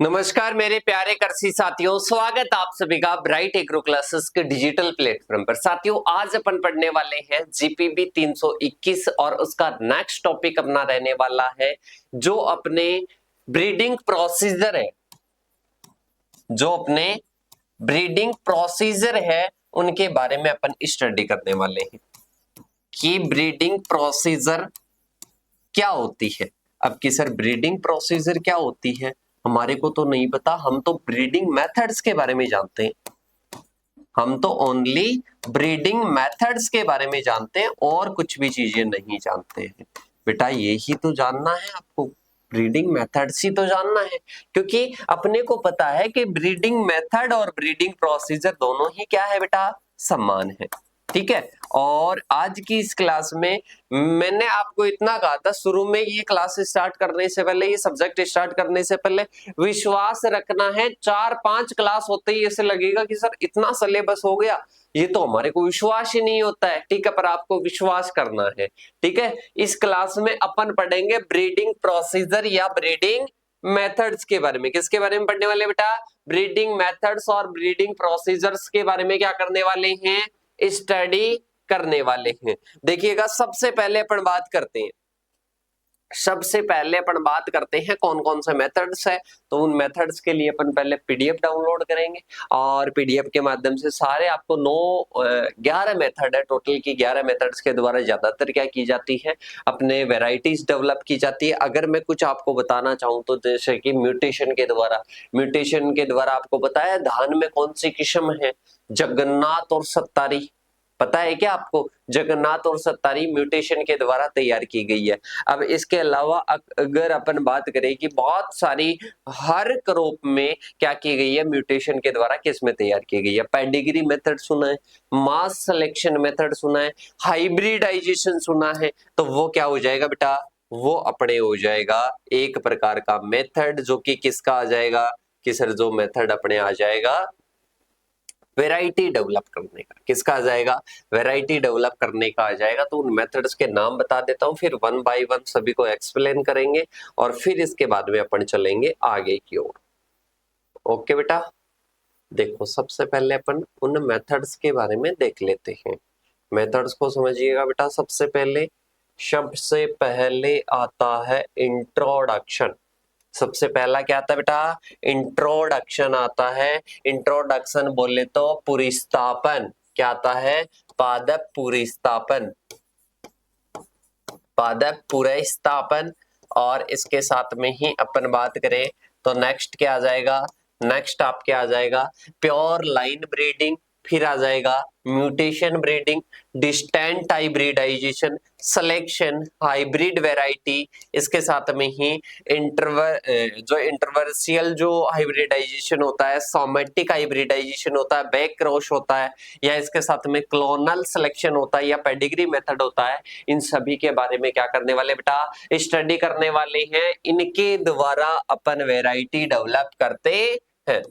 नमस्कार मेरे प्यारे कृषि साथियों, स्वागत आप सभी का ब्राइट एग्रो क्लासेस के डिजिटल प्लेटफॉर्म पर। साथियों, आज अपन पढ़ने वाले हैं जीपीबी 321 और उसका नेक्स्ट टॉपिक अपना रहने वाला है जो अपने ब्रीडिंग प्रोसीजर है, जो अपने ब्रीडिंग प्रोसीजर है उनके बारे में अपन स्टडी करने वाले हैं कि ब्रीडिंग प्रोसीजर क्या होती है। अब कि सर ब्रीडिंग प्रोसीजर क्या होती है हमारे को तो नहीं पता, हम तो ब्रीडिंग मेथड्स के बारे में जानते हैं। हम तो ओनली ब्रीडिंग मेथड्स के बारे में जानते हैं और कुछ भी चीजें नहीं जानते हैं। बेटा यही तो जानना है आपको, ब्रीडिंग मेथड्स ही तो जानना है, क्योंकि अपने को पता है कि ब्रीडिंग मेथड और ब्रीडिंग प्रोसीजर दोनों ही क्या है बेटा, समान है। ठीक है, और आज की इस क्लास में मैंने आपको इतना कहा था शुरू में, ये क्लास स्टार्ट करने से पहले, ये सब्जेक्ट स्टार्ट करने से पहले विश्वास रखना है। 4-5 क्लास होते ही ऐसे लगेगा कि सर इतना सिलेबस हो गया, ये तो हमारे को विश्वास ही नहीं होता है। ठीक है, पर आपको विश्वास करना है। ठीक है, इस क्लास में अपन पढ़ेंगे ब्रीडिंग प्रोसीजर या ब्रीडिंग मेथड्स के बारे में। किसके बारे में पढ़ने वाले बेटा? ब्रीडिंग मेथड्स और ब्रीडिंग प्रोसीजर्स के बारे में क्या करने वाले हैं, स्टडी करने वाले हैं। देखिएगा, सबसे पहले अपन बात करते हैं, कौन कौन से मेथड्स है। तो उन मेथड्स के लिए अपन पहले पीडीएफ डाउनलोड करेंगे और पीडीएफ के माध्यम से सारे आपको 11 मेथड है, टोटल की 11 मेथड्स के द्वारा ज्यादातर क्या की जाती है, अपने वेराइटीज डेवलप की जाती है। अगर मैं कुछ आपको बताना चाहूँ तो जैसे कि म्यूटेशन के द्वारा आपको बताया धान में कौन सी किस्म है, जगन्नाथ और सत्तारी। पता है क्या आपको? जगन्नाथ और सत्तारी म्यूटेशन के द्वारा तैयार की गई है। अब इसके अलावा अगर अपन बात करें कि बहुत सारी हर क्रॉप में क्या की गई है, म्यूटेशन के द्वारा किसमें तैयार की गई है। पेडिग्री मेथड सुना है, मास सिलेक्शन मेथड सुना है, हाइब्रिडाइजेशन सुना है। तो वो क्या हो जाएगा बेटा, वो अपने हो जाएगा एक प्रकार का मेथड, जो कि किसका आ जाएगा कि सर जो मेथड अपने आ जाएगा वैरायटी डेवलप करने का। किसका आ जाएगा? वैरायटी डेवलप करने का आ जाएगा। तो उन मेथड्स के नाम बता देता हूं, फिर वन बाय वन सभी को एक्सप्लेन करेंगे और फिर इसके बाद में अपन चलेंगे आगे की ओर। ओके बेटा, देखो सबसे पहले अपन उन मेथड्स के बारे में देख लेते हैं। मेथड्स को समझिएगा बेटा। सबसे पहले आता है इंट्रोडक्शन। सबसे पहला क्या आता है बेटा? इंट्रोडक्शन आता है। इंट्रोडक्शन बोले तो पुरीस्थापन। क्या आता है? पादप पुरीस्थापन, पादप पुरीस्थापन। और इसके साथ में ही अपन बात करें तो नेक्स्ट क्या आ जाएगा, नेक्स्ट आपके आ जाएगा प्योर लाइन ब्रीडिंग, फिर आ जाएगा mutation breeding, distant hybridization, selection, hybrid variety. इसके साथ में ही इंटरवर्सियल जो हाइब्रिडाइजेशन होता है, सोमेटिक हाइब्रिडाइजेशन होता है, बैक क्रॉस होता है, या इसके साथ में क्लोनल सिलेक्शन होता है, या पेडिग्री मेथड होता है। इन सभी के बारे में क्या करने वाले बेटा, स्टडी करने वाले हैं। इनके द्वारा अपन वैरायटी डेवलप करते हैं,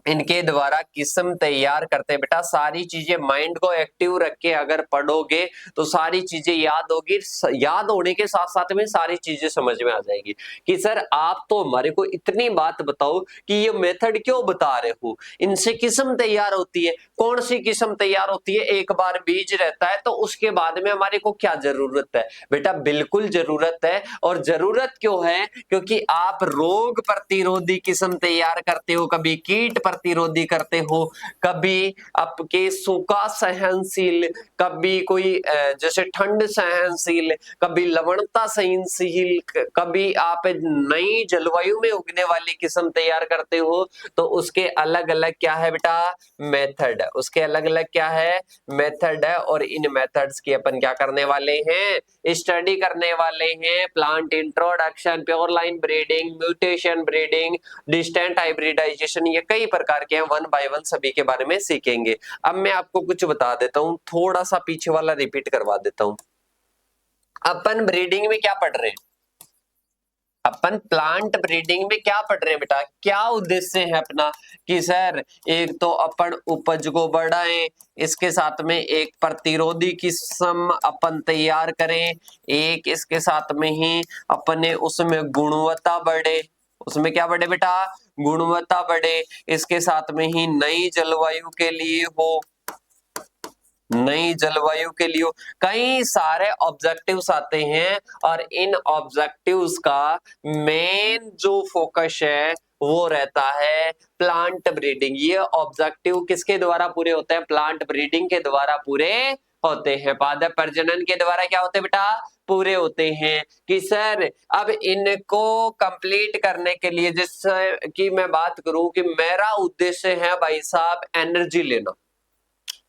इनके द्वारा किस्म तैयार करते बेटा। सारी चीजें माइंड को एक्टिव रख के अगर पढ़ोगे तो सारी चीजें याद होगी, याद होने के साथ साथ में सारी चीजें समझ में आ जाएगी कि सर आप तो हमारे को इतनी बात बताओ कि ये मेथड क्यों बता रहे हो, इनसे किस्म तैयार होती है, कौन सी किस्म तैयार होती है, एक बार बीज रहता है तो उसके बाद में हमारे को क्या जरूरत है बेटा? बिल्कुल जरूरत है। और जरूरत क्यों है? क्योंकि आप रोग प्रतिरोधी किस्म तैयार करते हो, कभी कीट प्रतिरोधी करते हो, कभी आपके सूखा सहनशील, कभी कोई जैसे ठंड सहनशील, कभी लवणता सहनशील, कभी आप नई जलवायु में उगने वाली किस्म तैयार करते हो। तो उसके अलग अलग क्या है बेटा, मेथड। उसके अलग अलग क्या है, मेथड है। और इन मेथड्स की अपन क्या करने वाले हैं, स्टडी करने वाले हैं। Plant introduction, pure line breeding, mutation breeding, distant hybridization, ये कई प्रकार के हैं। वन बाय वन सभी के बारे में सीखेंगे। अब मैं आपको कुछ बता देता हूं, थोड़ा सा पीछे वाला रिपीट करवा देता हूं। अपन ब्रीडिंग में क्या पढ़ रहे हैं, अपन प्लांट ब्रीडिंग में क्या पढ़ रहे हैं बेटा? क्या उद्देश्य है अपना कि सर एक तो अपन उपज को बढ़ाएं, इसके साथ में एक प्रतिरोधी किस्म अपन तैयार करें, एक इसके साथ में ही अपने उसमें गुणवत्ता बढ़े, उसमें क्या बढ़े बेटा, गुणवत्ता बढ़े। इसके साथ में ही नई जलवायु के लिए हो, नई जलवायु के लिए कई सारे ऑब्जेक्टिव्स आते हैं और इन ऑब्जेक्टिव्स का मेन जो फोकस है वो रहता है प्लांट ब्रीडिंग। ये ऑब्जेक्टिव किसके द्वारा पूरे होते हैं, प्लांट ब्रीडिंग के द्वारा पूरे होते हैं। पादप प्रजनन के द्वारा क्या होते हैं बेटा, पूरे होते हैं। कि सर अब इनको कंप्लीट करने के लिए, जिससे कि मैं बात करूं कि मेरा उद्देश्य है भाई साहब एनर्जी लेना,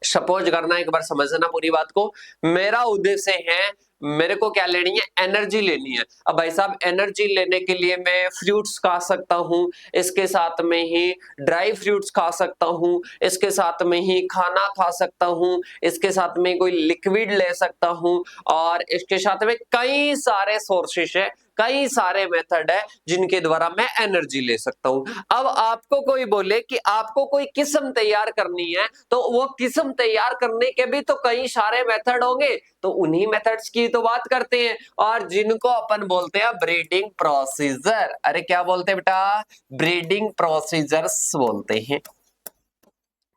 सपोज करना, एक बार समझना पूरी बात को, मेरा उद्देश्य है मेरे को क्या लेनी है, एनर्जी लेनी है। अब भाई साहब एनर्जी लेने के लिए मैं फ्रूट्स खा सकता हूं, इसके साथ में ही ड्राई फ्रूट्स खा सकता हूं, इसके साथ में ही खाना खा सकता हूं, इसके साथ में कोई लिक्विड ले सकता हूं, और इसके साथ में कई सारे सोर्सेस है, कई सारे मेथड है जिनके द्वारा मैं एनर्जी ले सकता हूं। अब आपको कोई बोले कि आपको कोई किस्म तैयार करनी है, तो वो किस्म तैयार करने के भी तो कई सारे मेथड होंगे, तो उन्हीं मेथड्स की तो बात करते हैं, और जिनको अपन बोलते हैं ब्रीडिंग प्रोसीजर। अरे क्या बोलते हैं बेटा, ब्रीडिंग प्रोसीजर्स बोलते हैं।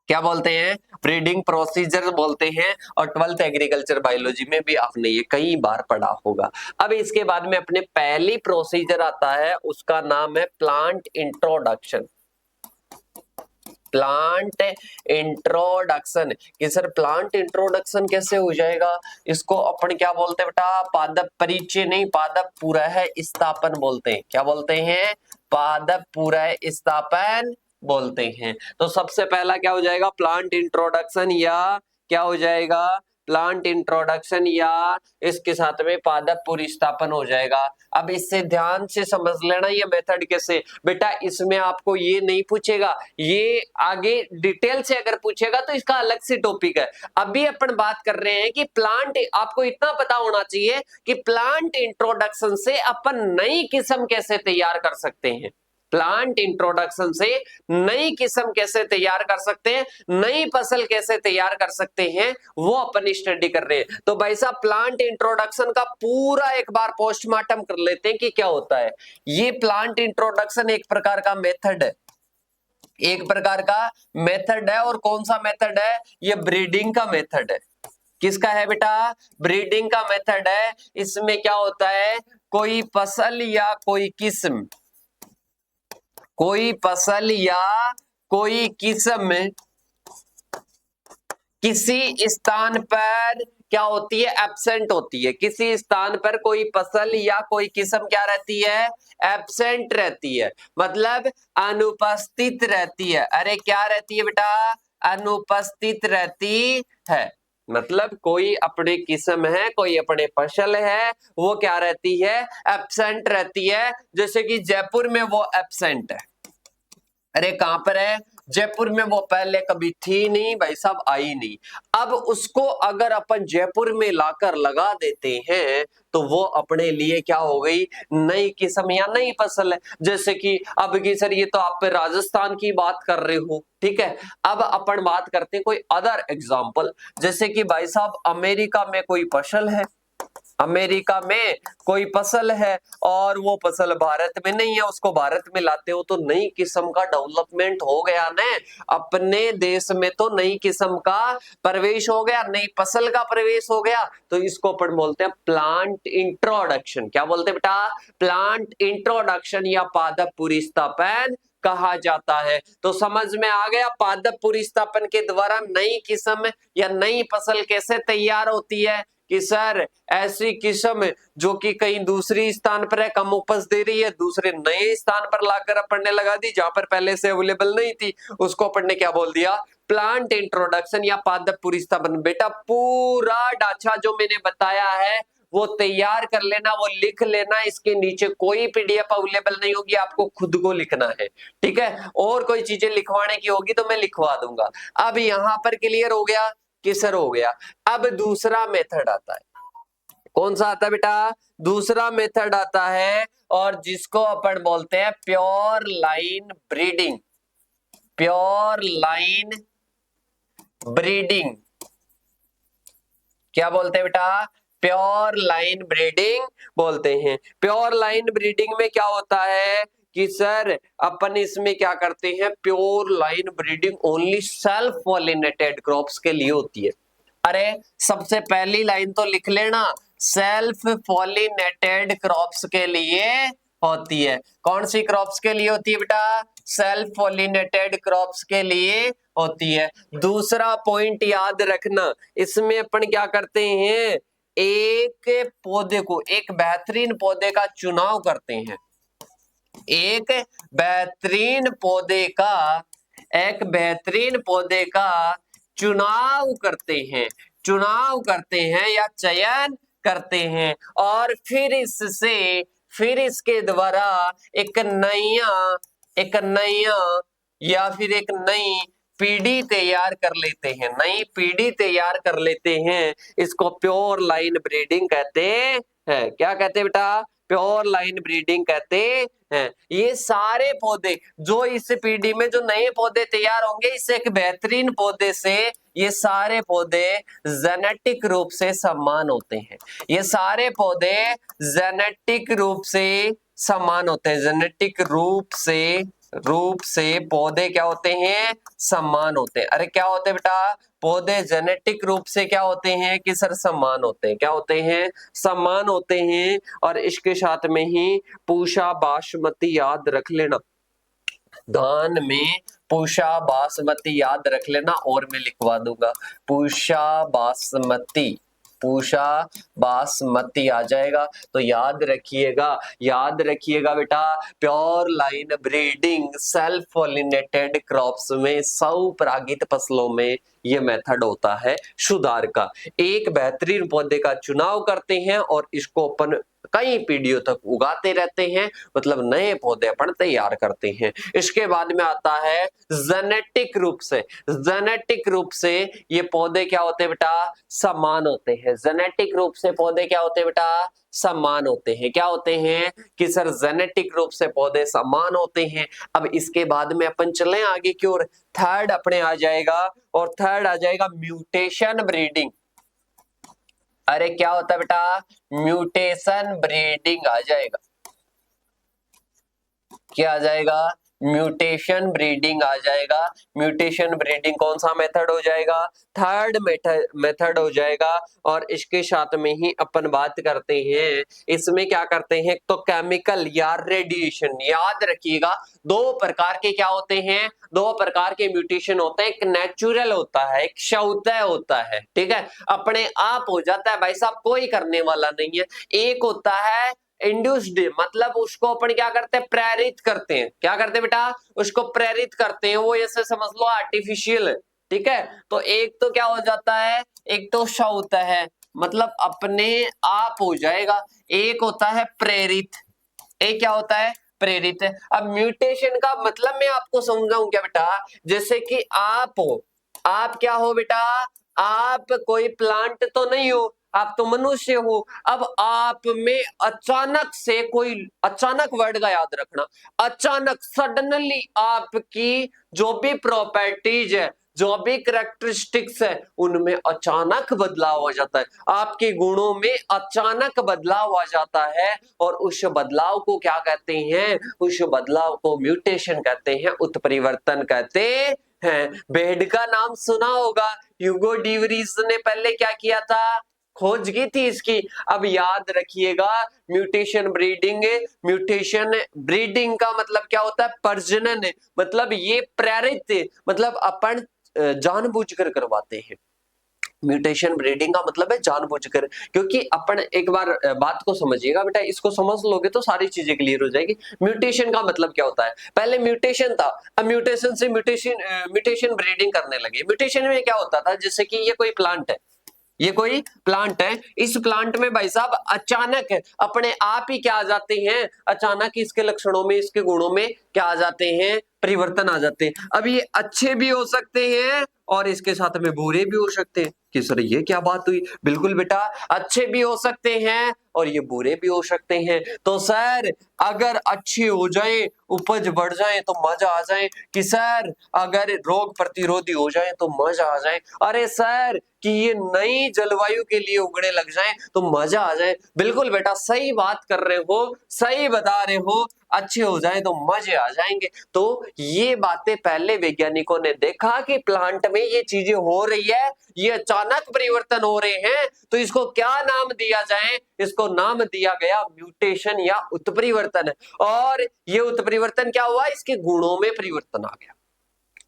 क्या बोलते हैं, ब्रीडिंग प्रोसीजर बोलते हैं। और 12th एग्रीकल्चर बायोलॉजी में भी आपने ये कई बार पढ़ा होगा। अब इसके बाद में अपने पहली प्रोसीजर आता है, उसका नाम है प्लांट इंट्रोडक्शन। प्लांट इंट्रोडक्शन, कि सर प्लांट इंट्रोडक्शन कैसे हो जाएगा, इसको अपन क्या बोलते हैं बेटा, पादप परिचय नहीं, पादप पूरा स्थापन बोलते हैं। क्या बोलते हैं, पादप पूरा स्थापन बोलते हैं। तो सबसे पहला क्या हो जाएगा, प्लांट इंट्रोडक्शन, या क्या हो जाएगा, प्लांट इंट्रोडक्शन, या इसके साथ में पादप पुरीस्थापन हो जाएगा। अब इससे ध्यान से समझ लेना ये मेथड कैसे, बेटा इसमें आपको ये नहीं पूछेगा, ये आगे डिटेल से अगर पूछेगा तो इसका अलग से टॉपिक है। अभी अपन बात कर रहे हैं कि प्लांट, आपको इतना पता होना चाहिए कि प्लांट इंट्रोडक्शन से अपन नई किस्म कैसे तैयार कर सकते हैं। प्लांट इंट्रोडक्शन से नई किस्म कैसे तैयार कर सकते हैं, नई फसल कैसे तैयार कर सकते हैं, वो अपन स्टडी कर रहे हैं। तो भाई साहब प्लांट इंट्रोडक्शन का पूरा एक बार पोस्टमार्टम कर लेते हैं कि क्या होता है। ये प्लांट इंट्रोडक्शन एक प्रकार का मेथड है, एक प्रकार का मेथड है। और कौन सा मेथड है, ये ब्रीडिंग का मेथड है। किसका है बेटा, ब्रीडिंग का मेथड है। इसमें क्या होता है, कोई फसल या कोई किस्म, कोई फसल या कोई किस्म किसी स्थान पर क्या होती है, एब्सेंट होती है। किसी स्थान पर कोई फसल या कोई किस्म क्या रहती है, एब्सेंट रहती है, मतलब अनुपस्थित रहती है। अरे क्या रहती है बेटा, अनुपस्थित रहती है। मतलब कोई अपने किस्म है, कोई अपने फसल है, वो क्या रहती है, एब्सेंट रहती है। जैसे कि जयपुर में वो एब्सेंट है। अरे कहां पर है, जयपुर में वो पहले कभी थी नहीं भाई साहब, आई नहीं। अब उसको अगर अपन जयपुर में लाकर लगा देते हैं तो वो अपने लिए क्या हो गई, नई किस्म या नई फसल है। जैसे कि अब की सर ये तो आप राजस्थान की बात कर रहे हो, ठीक है। अब अपन बात करते हैं कोई अदर एग्जाम्पल, जैसे कि भाई साहब अमेरिका में कोई फसल है, अमेरिका में कोई फसल है और वो फसल भारत में नहीं है, उसको भारत में लाते हो तो नई किस्म का डेवलपमेंट हो गया ना, अपने देश में तो नई किस्म का प्रवेश हो गया, नई फसल का प्रवेश हो गया। तो इसको अपन बोलते हैं प्लांट इंट्रोडक्शन। क्या बोलते हैं बेटा, प्लांट इंट्रोडक्शन या पादप पुरीस्थापन कहा जाता है। तो समझ में आ गया, पादप पुरीस्थापन के द्वारा नई किस्म या नई फसल कैसे तैयार होती है। कि सर ऐसी किस्म जो कि कहीं दूसरी स्थान पर है, कम उपज दे रही है, दूसरे नए स्थान पर लाकर अपन ने लगा दी जहां पर पहले से अवेलेबल नहीं थी, उसको अपन ने क्या बोल दिया, प्लांट इंट्रोडक्शन या पादप पुरीस्थापन। बेटा पूरा ढांचा जो मैंने बताया है वो तैयार कर लेना, वो लिख लेना, इसके नीचे कोई पीडीएफ अवेलेबल नहीं होगी, आपको खुद को लिखना है, ठीक है। और कोई चीजें लिखवाने की होगी तो मैं लिखवा दूंगा। अब यहां पर क्लियर हो गया कि सर हो गया। अब दूसरा मेथड आता है, कौन सा आता है बेटा, दूसरा मेथड आता है, और जिसको अपन बोलते हैं pure line breeding. Pure line breeding क्या बोलते हैं बेटा, प्योर लाइन ब्रीडिंग बोलते हैं। प्योर लाइन ब्रीडिंग में क्या होता है कि सर अपन इसमें क्या करते हैं, pure line breeding only self pollinated crops के लिए होती है। अरे सबसे पहली लाइन तो लिख लेना, सेल्फ पॉलिनेटेड क्रॉप्स के लिए होती है। कौन सी क्रॉप्स के लिए होती है बेटा, सेल्फ पॉलिनेटेड क्रॉप्स के लिए होती है। दूसरा पॉइंट याद रखना, इसमें अपन क्या करते हैं, एक पौधे को, एक बेहतरीन पौधे का चुनाव करते हैं, एक बेहतरीन पौधे का, एक बेहतरीन पौधे का चुनाव करते हैं, चुनाव करते हैं या चयन करते हैं, और फिर इससे, फिर इसके द्वारा एक नया या फिर एक नई पीढ़ी तैयार कर लेते हैं, नई पीढ़ी तैयार कर लेते हैं। इसको प्योर लाइन ब्रीडिंग कहते हैं। क्या कहते हैं बेटा, प्योर लाइन ब्रीडिंग कहते हैं। ये सारे पौधे जो इस पीढ़ी में जो नए पौधे तैयार होंगे, इससे एक बेहतरीन पौधे से ये सारे पौधे जेनेटिक रूप से समान होते हैं। ये सारे पौधे जेनेटिक रूप से समान होते हैं, जेनेटिक रूप से पौधे क्या होते हैं, समान होते हैं। अरे क्या होते हैं बेटा, पौधे जेनेटिक रूप से क्या होते हैं कि सर समान होते हैं। क्या होते हैं, समान होते हैं। और इसके साथ में ही पूषा बासमती याद रख लेना, धान में पूषा बासमती याद रख लेना, और मैं लिखवा दूंगा पूषा बासमती, पूषा बासमती आ जाएगा। तो याद रखिएगा बेटा, pure line breeding self pollinated crops में, स्वपरागित फसलों में ये मेथड होता है सुधार का। एक बेहतरीन पौधे का चुनाव करते हैं और इसको अपन कई पीढ़ियों तक उगाते रहते हैं, मतलब नए पौधे अपन तैयार करते हैं। इसके बाद में आता है जेनेटिक रूप से ये पौधे क्या होते हैं बेटा, समान होते हैं। जेनेटिक रूप से पौधे क्या होते हैं बेटा, समान होते हैं। क्या होते हैं कि सर जेनेटिक रूप से पौधे समान होते हैं। अब इसके बाद में अपन चलें आगे की ओर, थर्ड अपने आ जाएगा, और थर्ड आ जाएगा म्यूटेशन ब्रीडिंग। अरे क्या होता है बेटा, म्यूटेशन ब्रीडिंग आ जाएगा। क्या आ जाएगा, म्यूटेशन ब्रीडिंग आ जाएगा। म्यूटेशन ब्रीडिंग कौन सा मेथड हो जाएगा, थर्ड मेथड हो जाएगा। और इसके साथ में ही अपन बात करते हैं, इसमें क्या करते हैं, तो केमिकल या रेडिएशन। याद रखिएगा दो प्रकार के क्या होते हैं, दो प्रकार के म्यूटेशन होते हैं, एक नेचुरल होता है, एक क्षौतः होता है। ठीक है, अपने आप हो जाता है भाई साहब, कोई करने वाला नहीं है। एक होता है इंड्यूस्ड, मतलब उसको अपन क्या करते हैं, प्रेरित करते हैं। क्या करते हैं बेटा, उसको प्रेरित करते हैं, वो ऐसे समझ लो आर्टिफिशियल है। ठीक है, तो एक तो क्या हो जाता है, एक तो होता है, मतलब अपने आप हो जाएगा। एक होता है प्रेरित, एक क्या होता है, प्रेरित है। अब म्यूटेशन का मतलब मैं आपको समझाऊं क्या बेटा, जैसे कि आप हो, आप क्या हो बेटा, आप कोई प्लांट तो नहीं हो, आप तो मनुष्य हो। अब आप में अचानक से कोई, अचानक वर्ड का याद रखना, अचानक सडनली आपकी जो भी प्रॉपर्टीज है, जो भी करेक्टरिस्टिक्स है, उनमें अचानक बदलाव हो जाता है, आपके गुणों में अचानक बदलाव आ जाता है। और उस बदलाव को क्या कहते हैं, उस बदलाव को म्यूटेशन कहते हैं, उत्परिवर्तन कहते हैं। बेड का नाम सुना होगा, ह्यूगो डीवरीज ने पहले क्या किया था, खोज की थी इसकी। अब याद रखिएगा म्यूटेशन ब्रीडिंग का मतलब क्या होता है, प्रजनन है, मतलब ये प्रेरित है, मतलब अपन जानबूझकर करवाते हैं। म्यूटेशन ब्रीडिंग का मतलब है जानबूझकर, क्योंकि अपन एक बार बात को समझिएगा बेटा, इसको समझ लोगे तो सारी चीजें क्लियर हो जाएगी। म्यूटेशन का मतलब क्या होता है, पहले म्यूटेशन था, अब म्यूटेशन से म्यूटेशन ब्रीडिंग करने लगे। म्यूटेशन में क्या होता था, जैसे कि ये कोई प्लांट है, ये कोई प्लांट है, इस प्लांट में भाई साहब अचानक अपने आप ही क्या आ जाते हैं, अचानक इसके लक्षणों में, इसके गुणों में क्या आ जाते हैं, परिवर्तन आ जाते हैं। अब ये अच्छे भी हो सकते हैं और इसके साथ में बुरे भी हो सकते हैं। कि सर ये क्या बात हुई, बिल्कुल बेटा, अच्छे भी हो सकते हैं और ये बुरे भी हो सकते हैं। तो सर अगर अच्छे हो जाए, उपज बढ़ जाए तो मजा आ जाए, कि सर अगर रोग प्रतिरोधी हो जाए तो मजा आ जाए, अरे सर कि ये नई जलवायु के लिए उगने लग जाए तो मजा आ जाए। बिल्कुल बेटा, सही बात कर रहे हो, सही बता रहे हो। अच्छे हो जाए तो मजे आ जाएंगे। तो ये बातें पहले वैज्ञानिकों ने देखा कि प्लांट में ये चीजें हो रही है, ये अचानक परिवर्तन हो रहे हैं, तो इसको क्या नाम दिया जाए? इसको नाम दिया गया म्यूटेशन या उत्परिवर्तन। और ये उत्परिवर्तन क्या हुआ? इसके गुणों में परिवर्तन आ गया।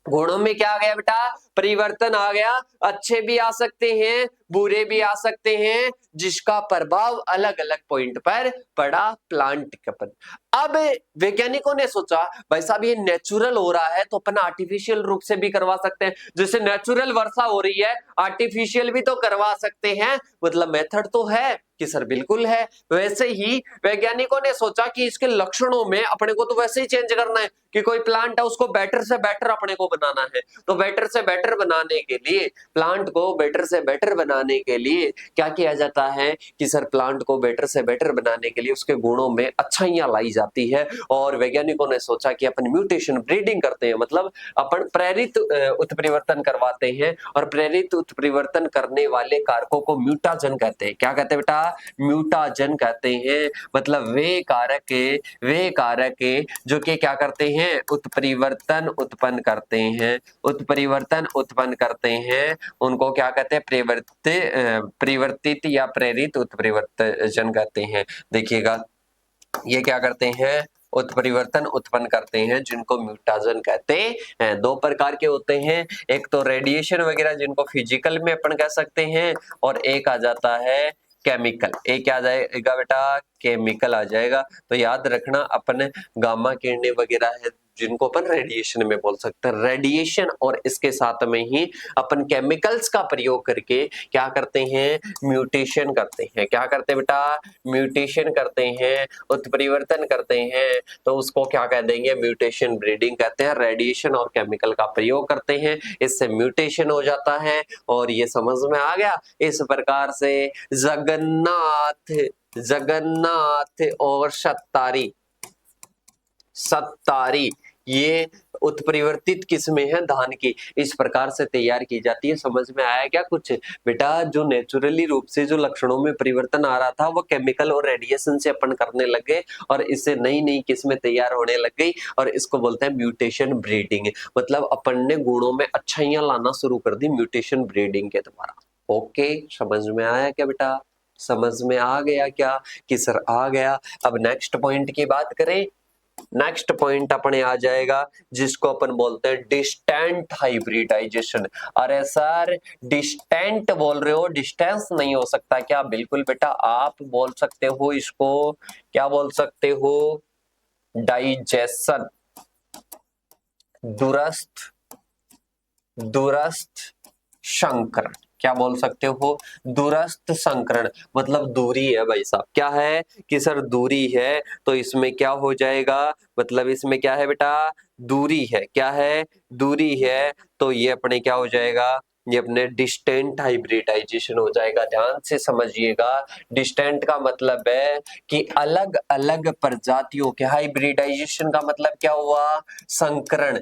गुणों में क्या आ गया बेटा? परिवर्तन आ गया। अच्छे भी आ सकते हैं, बुरे भी आ सकते हैं, जिसका प्रभाव अलग अलग पॉइंट पर पड़ा प्लांट के पर। अब वैज्ञानिकों ने सोचा भाई साहब ये नेचुरल हो रहा है तो अपन आर्टिफिशियल रूप से भी करवा सकते हैं। जैसे नेचुरल वर्षा हो रही है, आर्टिफिशियल भी तो करवा सकते हैं। मतलब मेथड तो है कि सर बिल्कुल है। वैसे ही वैज्ञानिकों ने सोचा कि इसके लक्षणों में अपने को तो वैसे ही चेंज करना है कि कोई प्लांट है उसको बेटर से बेटर अपने को बनाना है। तो बेटर से बेटर बनाने के लिए, प्लांट को बेटर से बेटर बनाने के लिए क्या किया जाता है कि सर प्लांट को बेटर से बेटर बनाने के लिए उसके गुणों में अच्छाइयां लाई जाती है। और वैज्ञानिकों ने सोचा कि अपन म्यूटेशन ब्रीडिंग करते हैं, मतलब अपन प्रेरित उत्परिवर्तन करवाते हैं। और प्रेरित उत्परिवर्तन करने वाले कारकों को म्यूटाजन कहते हैं। क्या कहते हैं बेटा? म्यूटाजन कहते हैं। मतलब वे कारक जो कि क्या करते हैं? उत्परिवर्तन उत्पन्न करते हैं, उत्परिवर्तन उत्पन्न करते हैं। उनको क्या कहते हैं? परिवर्तित या प्रेरित उत्परिवर्तन कहते हैं। देखिएगा ये क्या करते हैं? उत्परिवर्तन उत्पन्न करते हैं, जिनको म्यूटाजन कहते हैं। दो प्रकार के होते हैं, एक तो रेडिएशन वगैरह जिनको फिजिकल में अपन कह सकते हैं, और एक आ जाता है केमिकल। एक क्या आ जाएगा बेटा? केमिकल आ जाएगा। तो याद रखना अपन गामा किरणें वगैरह है जिनको अपन रेडिएशन में बोल सकते हैं। रेडिएशन और इसके साथ में ही अपन केमिकल्स का प्रयोग करके क्या करते हैं? म्यूटेशन करते हैं। क्या करते हैं बेटा? म्यूटेशन करते हैं, उत्परिवर्तन करते हैं। तो उसको क्या कह देंगे? म्यूटेशन ब्रीडिंग कहते हैं। रेडिएशन और केमिकल का प्रयोग करते हैं, इससे म्यूटेशन हो जाता है। और ये समझ में आ गया। इस प्रकार से जगन्नाथ और सत्तारी ये उत्परिवर्तित किस्में हैं धान की, इस प्रकार से तैयार की जाती है। समझ में आया क्या कुछ बेटा? जो नेचुरली रूप से जो लक्षणों में परिवर्तन आ रहा था वो केमिकल और रेडिएशन से अपन करने लगे, और इससे नई नई किस्में तैयार होने लग गई, और इसको बोलते हैं म्यूटेशन ब्रीडिंग। मतलब अपन ने गुणों में अच्छाइयां लाना शुरू कर दी म्यूटेशन ब्रीडिंग के द्वारा। ओके, समझ में आया क्या बेटा? समझ में आ गया क्या? कि सर आ गया। अब नेक्स्ट पॉइंट की बात करें। नेक्स्ट पॉइंट अपने आ जाएगा जिसको अपन बोलते हैं डिस्टेंट हाइब्रिडाइजेशन। अरे सर डिस्टेंट बोल रहे हो, डिस्टेंस नहीं हो सकता क्या? बिल्कुल बेटा, आप बोल सकते हो इसको, क्या बोल सकते हो? डाइजेशन, दूरस्थ दूरस्थ संकरण। क्या बोल सकते हो? दूरस्थ संकरण। मतलब दूरी है भाई साहब। क्या है कि सर दूरी है, तो इसमें क्या हो जाएगा? मतलब इसमें क्या है बेटा? दूरी है। क्या है? दूरी है। तो ये अपने क्या हो जाएगा? ये अपने डिस्टेंट हाइब्रिडाइजेशन हो जाएगा। ध्यान से समझिएगा। डिस्टेंट का मतलब है कि अलग अलग प्रजातियों के, हाइब्रिडाइजेशन का मतलब क्या हुआ? संकरण।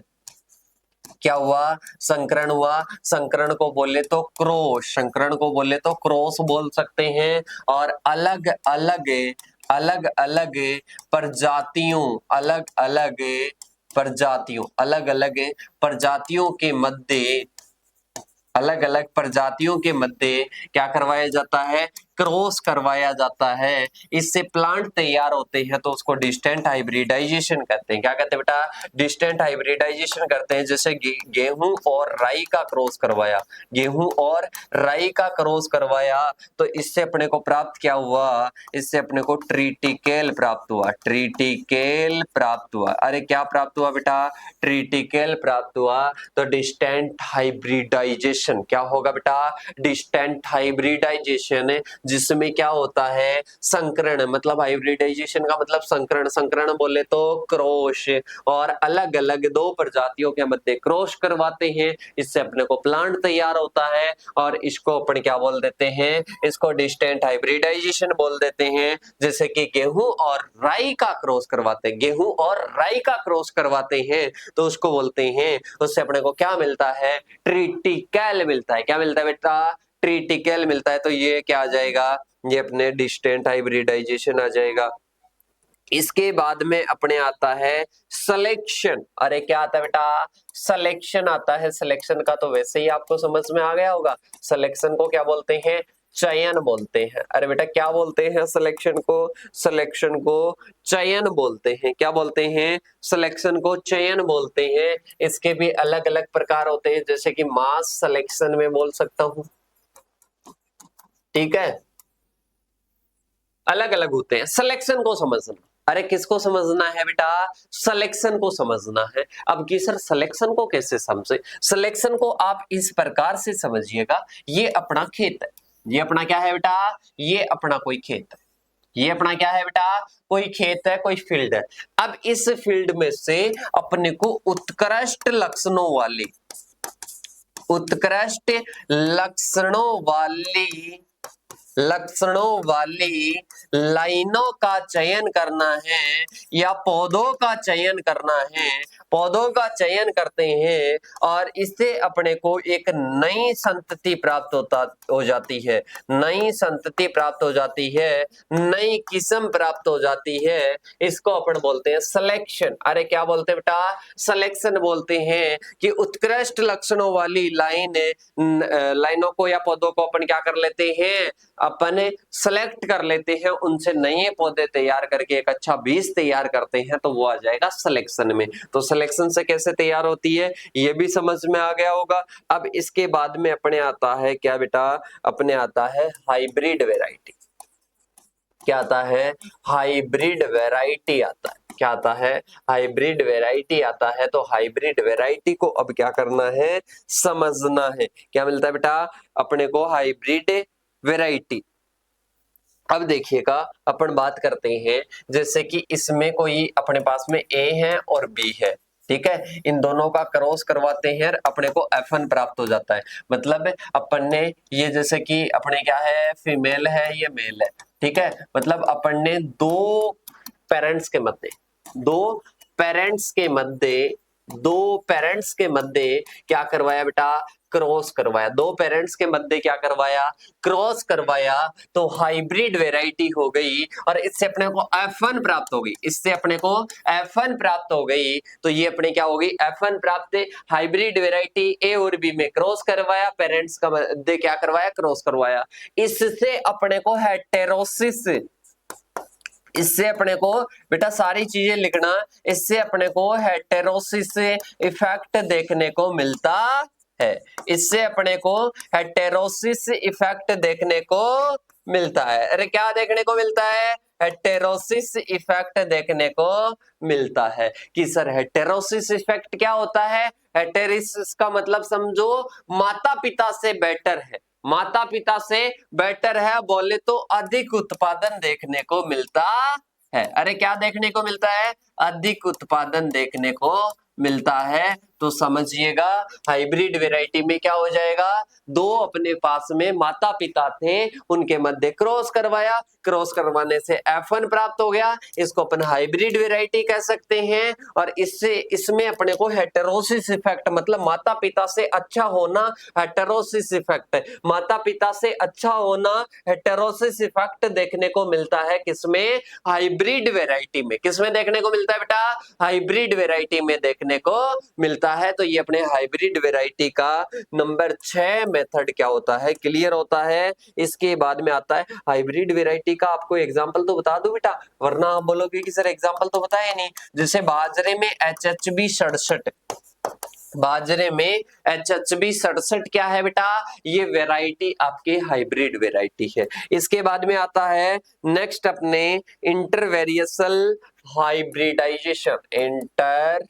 क्या हुआ? संकरण हुआ। संकरण को बोले तो क्रॉस, संकरण को बोले तो क्रॉस बोल सकते हैं। और अलग अलग प्रजातियों, अलग अलग प्रजातियों के मध्य, अलग अलग प्रजातियों के मध्य क्या करवाया जाता है? क्रॉस करवाया जाता है। इससे प्लांट तैयार होते हैं, तो उसको डिस्टेंट हाइब्रिडाइजेशन कहते हैं। क्या कहते हैं बेटा? डिस्टेंट हाइब्रिडाइजेशन करते हैं। जैसे गेहूं और राई का क्रॉस करवाया, गेहूं और राई का क्रॉस करवाया, तो इससे अपने को प्राप्त क्या हुआ? इससे अपने को ट्रिटिकेल प्राप्त हुआ। ट्रिटिकेल प्राप्त हुआ। अरे क्या प्राप्त हुआ बेटा? ट्रिटिकेल प्राप्त हुआ। तो डिस्टेंट हाइब्रिडाइजेशन क्या होगा बेटा? डिस्टेंट हाइब्रिडाइजेशन, जिसमें क्या होता है? संकरण। मतलब हाइब्रिडाइजेशन का मतलब संकरण। संकरण बोले तो क्रॉस, और अलग अलग दो प्रजातियों के मध्य क्रॉस करवाते हैं, इससे अपने को प्लांट तैयार होता है। और इसको अपन क्या बोल देते हैं? इसको डिस्टेंट हाइब्रिडाइजेशन बोल देते हैं। जैसे कि गेहूं और राई का क्रॉस करवाते हैं, गेहूं और राई का क्रॉस करवाते हैं, तो उसको बोलते हैं, उससे अपने को क्या मिलता है? ट्रिटिकल मिलता है। क्या मिलता है बेटा? ट्रिटिकल मिलता है। तो ये क्या आ जाएगा? ये अपने डिस्टेंट हाइब्रिडाइजेशन आ जाएगा। इसके बाद में अपने आता है सिलेक्शन। अरे क्या आता है बेटा, सिलेक्शन आता है। सिलेक्शन का तो वैसे ही आपको समझ में आ गया होगा। सिलेक्शन को क्या बोलते हैं, चयन बोलते हैं। अरे बेटा क्या बोलते हैं सिलेक्शन को, सिलेक्शन को चयन बोलते हैं। क्या बोलते हैं, सिलेक्शन को चयन बोलते हैं। इसके भी अलग अलग प्रकार होते हैं, जैसे कि मास सिलेक्शन में बोल सकता हूं, ठीक है, अलग अलग होते हैं। सिलेक्शन को समझना, अरे किसको समझना है बेटा, सिलेक्शन को समझना है। अब की सर सिलेक्शन को कैसे समझे, सिलेक्शन को आप इस प्रकार से समझिएगा, ये अपना खेत है, ये अपना क्या है बेटा, ये अपना कोई खेत है, ये अपना क्या है बेटा, कोई खेत है, कोई फील्ड है। अब इस फील्ड में से अपने को उत्कृष्ट लक्षणों वाली, उत्कृष्ट लक्षणों वाली लाइनों का चयन करना है या पौधों का चयन करना है, पौधों का चयन करते हैं और इससे अपने को एक नई संतति प्राप्त हो जाती है, नई संतति प्राप्त हो जाती है, नई किस्म प्राप्त हो जाती है। इसको अपन बोलते हैं सिलेक्शन। अरे क्या बोलते हैं बेटा, सिलेक्शन बोलते हैं कि उत्कृष्ट लक्षणों वाली लाइनों को या पौधों को अपन क्या कर लेते हैं, अपन सेलेक्ट कर लेते हैं, उनसे नए पौधे तैयार करके एक अच्छा बीज तैयार करते हैं, तो वो आ जाएगा सिलेक्शन में। तो सिलेक्शन से कैसे तैयार होती है ये भी समझ में आ गया होगा। अब इसके बाद में अपने आता है क्या बेटा, अपने आता है हाइब्रिड वेराइटी। क्या आता है, हाइब्रिड वेराइटी आता है। क्या आता है, हाइब्रिड वेराइटी आता है। तो हाइब्रिड वेराइटी को अब क्या करना है, समझना है। क्या मिलता है बेटा, अपने को हाइब्रिड वेराइटी। अब देखिएगा अपन बात करते हैं, जैसे कि इसमें कोई अपने पास में ए है और बी है, ठीक है, इन दोनों का क्रॉस करवाते हैं, अपने को F1 प्राप्त हो जाता है। मतलब अपन ने ये, जैसे कि अपने क्या है, फीमेल है, ये मेल है, ठीक है, मतलब अपन ने पेरेंट्स के मध्य दो पेरेंट्स के मध्य दो पेरेंट्स के मध्य क्या करवाया बेटा, क्रॉस करवाया। दो पेरेंट्स के मध्य क्या करवाया, क्रॉस करवाया, तो हाइब्रिड वेराइटी हो गई और इससे अपने को F1 प्राप्त हो गई, इससे अपने को F1 प्राप्त हो गई। तो ये अपने क्या हो गई, F1 प्राप्त। हाइब्रिड वेराइटी ए और बी में क्रॉस करवाया, पेरेंट्स का मध्य क्या करवाया, क्रॉस करवाया। इससे अपने को हेटेरोसिस, इससे अपने को बेटा सारी चीजें लिखना, इससे अपने को हेटेरोसिस इफेक्ट देखने को मिलता है, इससे अपने को हेटेरोसिस इफेक्ट देखने को मिलता है। अरे क्या देखने को मिलता है, हेटेरोसिस इफेक्ट देखने को मिलता है। कि सर हेटेरोसिस इफेक्ट क्या होता है, हेटेरोसिस का मतलब समझो माता पिता से बेटर है, माता पिता से बेटर है बोले तो अधिक उत्पादन देखने को मिलता है। अरे क्या देखने को मिलता है, अधिक उत्पादन देखने को मिलता है। तो समझिएगा हाइब्रिड वैरायटी में क्या हो जाएगा, दो अपने पास में माता पिता थे, उनके मध्य क्रॉस करवाया, क्रॉस करवाने से F1 प्राप्त हो गया, इसको अपन हाइब्रिड वैरायटी कह सकते हैं। और इससे इसमें अपने को हेटेरोसिस इफेक्ट, मतलब माता पिता से अच्छा होना, हेटेरोसिस इफेक्ट, माता पिता से अच्छा होना, हेटेरोसिस इफेक्ट देखने को मिलता है किसमें, हाइब्रिड वैरायटी में। किसमें देखने को मिलता है बेटा, हाइब्रिड वैरायटी में देखने को मिलता है। तो ये अपने हाइब्रिड वैरायटी का नंबर 6 मेथड क्या होता है, क्लियर होता है। इसके बाद में आता है हाइब्रिड वैरायटी का, आपको एग्जांपल तो बता दूं बेटा, वरना आप बोलोगे कि सर एग्जांपल तो बताया नहीं। जैसे बाजरे में HHB 67, बाजरे में HHB 67 क्या है बेटा, ये वैरायटी आपके हाइब्रिड वैरायटी है। इसके बाद में आता है नेक्स्ट अपने इंटरवेरिएशनल हाइब्रिडाइजेशन, इंटर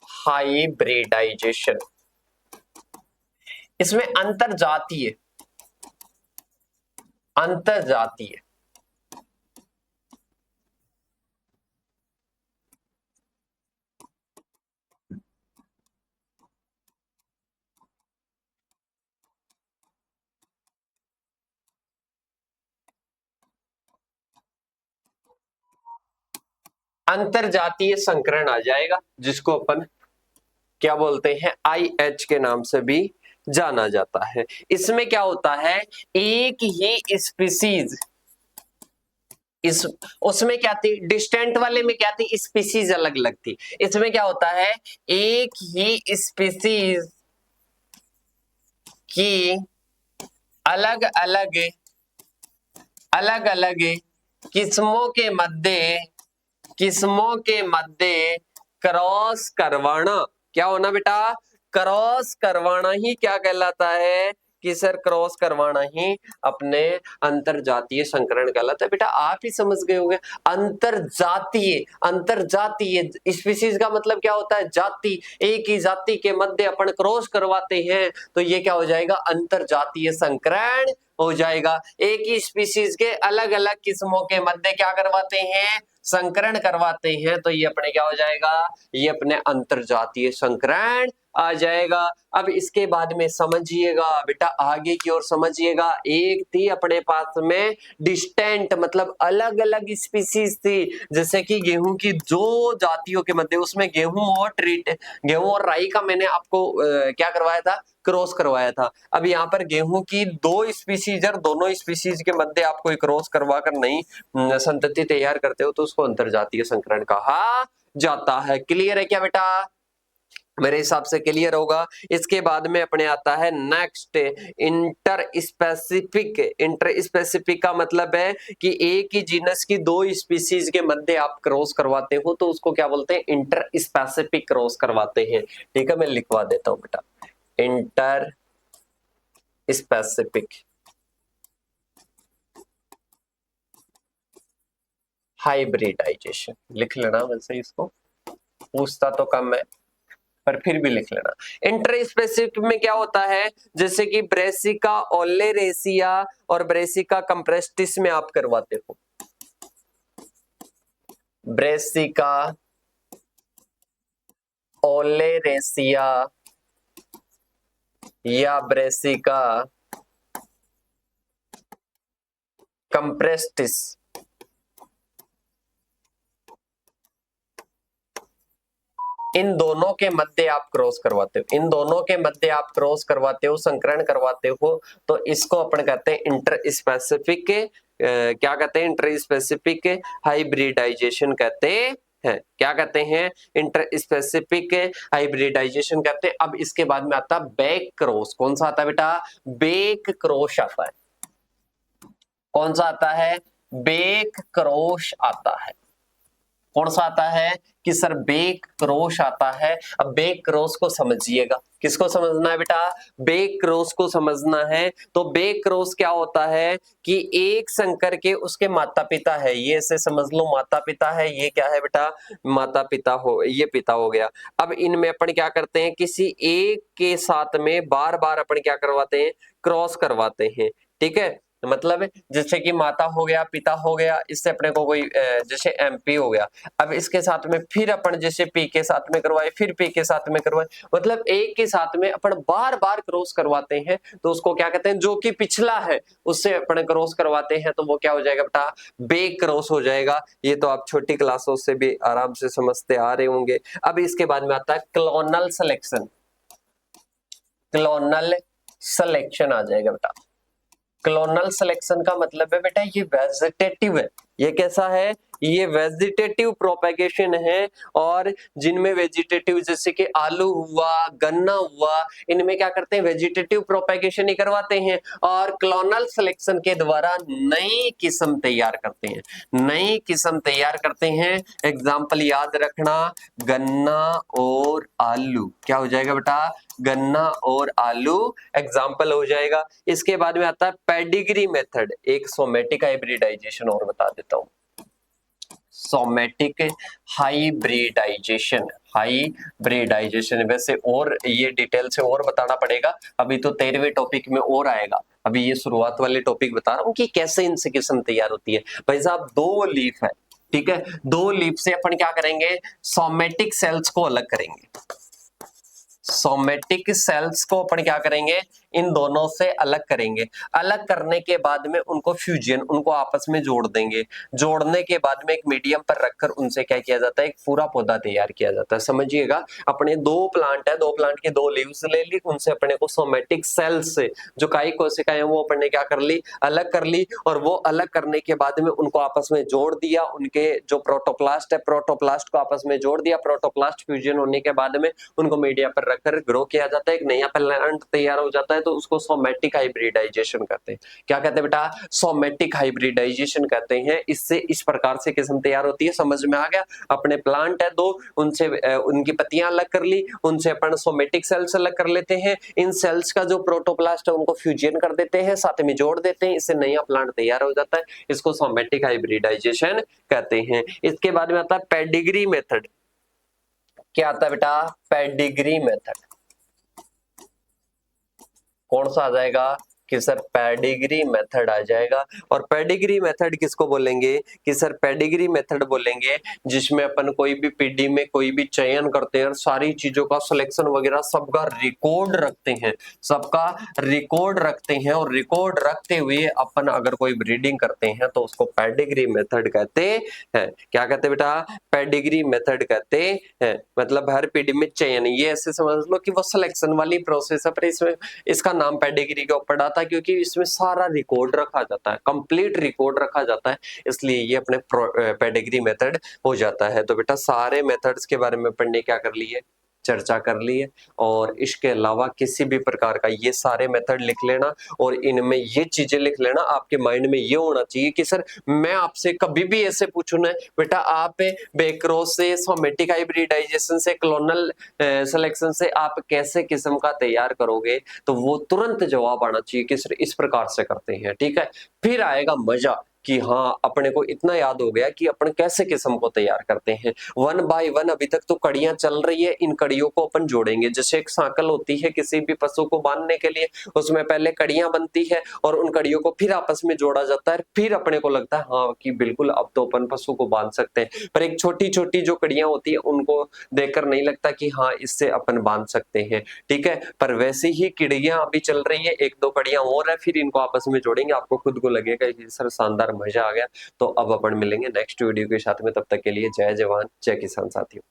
हाइब्रिडाइजेशन। इसमें अंतरजातीय, अंतरजातीय अंतरजातीय संकरण आ जाएगा, जिसको अपन क्या बोलते हैं, IH के नाम से भी जाना जाता है। इसमें क्या होता है, एक ही स्पीसीज, इस उसमें क्या थी, डिस्टेंट वाले में क्या थी, स्पीसीज अलग अलग थी। इसमें क्या होता है, एक ही स्पीसीज की अलग अलग किस्मों के मध्य क्रॉस करवाना, क्या होना बेटा, क्रॉस करवाना ही क्या कहलाता है, कि सर क्रॉस करवाना ही अपने अंतरजातीय संकरण कहलाता है। बेटा आप ही समझ गए होंगे, अंतरजातीय, अंतरजातीय स्पीसीज का मतलब क्या होता है, जाति, एक ही जाति के मध्य अपन क्रॉस करवाते हैं तो ये क्या हो जाएगा, अंतरजातीय संकरण हो जाएगा। एक ही स्पीसीज के अलग अलग किस्मों के मध्य क्या करवाते हैं, संकरण करवाते हैं, तो ये अपने क्या हो जाएगा, ये अपने अंतरजातीय संकरण आ जाएगा। अब इसके बाद में समझिएगा बेटा, आगे की ओर समझिएगा, एक थी अपने पास में डिस्टेंट, मतलब अलग अलग स्पीसीज थी, जैसे कि गेहूं की दो जातियों के मध्य, उसमें गेहूं और राई का मैंने आपको क्या करवाया था, क्रॉस करवाया था। अब यहाँ पर गेहूं की दो स्पीसीज और दोनों स्पीसीज के मध्य आप कोई क्रॉस करवा कर नई संतति तैयार करते हो तो उसको अंतरजातीय संकरण कहा जाता है। क्लियर है क्या बेटा, मेरे हिसाब से क्लियर होगा। इसके बाद में अपने आता है next inter specific. Inter specific का मतलब है कि एक ही जीनस की दो स्पीसीज के मध्य आप क्रॉस करवाते हो तो उसको क्या बोलते हैं, इंटर स्पेसिफिक क्रॉस करवाते हैं। ठीक है, मैं लिखवा देता हूं बेटा, इंटर स्पेसिफिक हाइब्रिडाइजेशन, लिख लेना, वैसे इसको पूछता तो कम है पर फिर भी लिख लेना। इंटर स्पेसिफिक में क्या होता है, जैसे कि ब्रेसिका ओलेरेसिया और ब्रेसिका कंप्रेस्टिस में आप करवाते हो, ब्रेसिका ओलेरेसिया या ब्रेसिका कंप्रेस्टिस, इन दोनों के मध्य आप क्रॉस करवाते हो, इन दोनों के मध्य आप क्रॉस करवाते हो, संकरण करवाते हो, तो इसको अपन कहते हैं इंटर स्पेसिफिक, क्या कहते हैं, इंटर स्पेसिफिक हाइब्रिडाइजेशन कहते हैं। क्या कहते हैं, इंटर स्पेसिफिक हाइब्रिडाइजेशन कहते हैं। अब इसके बाद में आता है बैक क्रॉस। कौन सा आता है बेटा, बैक क्रॉस आता है। कौन सा आता है, बैक क्रॉस आता है। कौन सा आता है कि सर बैक क्रॉस आता है। अब बैक क्रॉस को समझिएगा, किसको समझना है बेटा, बैक क्रॉस को समझना है। तो बैक क्रॉस क्या होता है कि एक संकर के उसके माता पिता है, ये ऐसे समझ लो माता पिता है, ये क्या है बेटा, माता पिता हो, ये पिता हो गया। अब इनमें अपन क्या करते हैं, किसी एक के साथ में बार बार अपन क्या करवाते हैं, क्रॉस करवाते हैं। ठीक है, मतलब जैसे कि माता हो गया, पिता हो गया, इससे अपने को कोई जैसे एमपी हो गया, अब इसके साथ में फिर अपन जैसे पी के साथ में करवाए, फिर पी के साथ में करवाए, मतलब एक के साथ में अपन बार बार क्रॉस करवाते हैं तो उसको क्या कहते हैं, जो कि पिछला है उससे अपन क्रॉस करवाते हैं तो वो क्या हो जाएगा बेटा, बैक क्रॉस हो जाएगा। ये तो आप छोटी क्लासों से भी आराम से समझते आ रहे होंगे। अब इसके बाद में आता है क्लोनल सिलेक्शन। क्लोनल सिलेक्शन आ जाएगा बेटा। क्लोनल सिलेक्शन का मतलब है बेटा ये वेजिटेटिव है। ये कैसा है, ये वेजिटेटिव प्रोपेगेशन है। और जिनमें वेजिटेटिव जैसे कि आलू हुआ, गन्ना हुआ, इनमें क्या करते हैं, वेजिटेटिव प्रोपेगेशन ही करवाते हैं और क्लोनल सिलेक्शन के द्वारा नई किस्म तैयार करते हैं, नई किस्म तैयार करते हैं। एग्जाम्पल याद रखना, गन्ना और आलू, क्या हो जाएगा बेटा, गन्ना और आलू एग्जाम्पल हो जाएगा। इसके बाद में आता है पेडिग्री मेथड। एक सोमेटिक हाइब्रिडाइजेशन और बता देता हूं, सोमेटिक हाइब्रिडाइजेशन। हाइब्रिडाइजेशन वैसे और ये डिटेल से और बताना पड़ेगा, अभी तो 13वें टॉपिक में और आएगा। अभी ये शुरुआत वाले टॉपिक बता रहा हूं कि कैसे इनसे किस्म तैयार होती है। भाई साहब दो लीफ है, ठीक है, दो लीफ से अपन क्या करेंगे, सोमेटिक सेल्स को अलग करेंगे। सोमेटिक सेल्स को अपन क्या करेंगे, इन दोनों से अलग करेंगे। अलग करने के बाद में उनको फ्यूजन, उनको आपस में जोड़ देंगे। जोड़ने के बाद में एक मीडियम पर रखकर उनसे क्या किया जाता है, एक पूरा पौधा तैयार किया जाता है। समझिएगा, अपने दो प्लांट है, दो प्लांट की दो लीव्स ले ली, उनसे अपने को सोमेटिक सेल्स से जो काई कोशिकाएं वो अपने ने क्या कर ली, अलग कर ली। और वो अलग करने के बाद में उनको आपस में जोड़ दिया। उनके जो प्रोटोप्लास्ट है, प्रोटोप्लास्ट को आपस में जोड़ दिया। प्रोटोप्लास्ट फ्यूजन होने के बाद में उनको मीडिया पर रखकर ग्रो किया जाता है, एक नया प्लांट तैयार हो जाता है। तो उसको सोमेटिक हाइब्रिडाइजेशन कहते हैं। क्या कहते हैं बेटा, सोमेटिक हाइब्रिडाइजेशन कहते हैं। इससे इस प्रकार से किस्म तैयार होती है। समझ में आ गया, अपने प्लांट है दो, उनसे उनकी पत्तियां अलग कर ली, उनसे अपन सोमेटिक सेल्स अलग कर लेते हैं। इन सेल्स का जो प्रोटोप्लास्ट है उनको फ्यूजन कर देते हैं, साथ में जोड़ देते हैं, इससे नया प्लांट तैयार हो जाता है। इसको सोमेटिक हाइब्रिडाइजेशन कहते हैं। इसके बाद में आता है पेडिग्री मेथड। क्या आता है बेटा, पेडिग्री मेथड। कौन सा आ जाएगा कि सर पेडिग्री मेथड आ जाएगा। और पेडिग्री मेथड किसको बोलेंगे कि सर पेडिग्री मेथड बोलेंगे जिसमें अपन कोई भी पीढ़ी में कोई भी चयन करते हैं, सारी चीजों का सिलेक्शन वगैरह सबका रिकॉर्ड रखते हैं, सबका रिकॉर्ड रखते हैं। और रिकॉर्ड रखते हुए अपन अगर कोई ब्रीडिंग करते हैं तो उसको पेडिग्री मेथड कहते हैं। क्या कहते हैं बेटा, पेडिग्री मेथड कहते हैं। मतलब हर पीढ़ी में चयन, ये ऐसे समझ लो कि वो सिलेक्शन वाली प्रोसेस है, पर इसमें इसका नाम पेडिग्री के ऊपर आता है क्योंकि इसमें सारा रिकॉर्ड रखा जाता है, कंप्लीट रिकॉर्ड रखा जाता है, इसलिए ये अपने पेडिग्री मेथड हो जाता है। तो बेटा सारे मेथड्स के बारे में पढ़ने क्या कर लिए, चर्चा कर ली है। और इसके अलावा किसी भी प्रकार का ये सारे मेथड लिख लेना और इनमें ये चीजें लिख लेना। आपके माइंड में ये होना चाहिए कि सर मैं आपसे कभी भी ऐसे पूछूं ना बेटा, आप बेक्रॉस से, सोमेटिक हाइब्रिडाइजेशन से, क्लोनल सिलेक्शन से आप कैसे किस्म का तैयार करोगे, तो वो तुरंत जवाब आना चाहिए कि सर इस प्रकार से करते हैं। ठीक है, फिर आएगा मजा कि हाँ अपने को इतना याद हो गया कि अपन कैसे किस्म को तैयार करते हैं। वन बाय वन अभी तक तो कड़ियां चल रही है, इन कड़ियों को अपन जोड़ेंगे। जैसे एक सांकल होती है किसी भी पशु को बांधने के लिए, उसमें पहले कड़ियां बनती है और उन कड़ियों को फिर आपस में जोड़ा जाता है। फिर अपने को लगता है हाँ कि बिल्कुल अब तो अपन पशु को बांध सकते हैं। पर एक छोटी छोटी जो कड़ियां होती है उनको देखकर नहीं लगता कि हाँ इससे अपन बांध सकते हैं। ठीक है, पर वैसे ही कड़ियां अभी चल रही है, एक दो कड़ियां और है, फिर इनको आपस में जोड़ेंगे, आपको खुद को लगेगा कि सर शानदार मजा आ गया। तो अब अपन मिलेंगे नेक्स्ट वीडियो के साथ में, तब तक के लिए जय जवान जय किसान साथियों।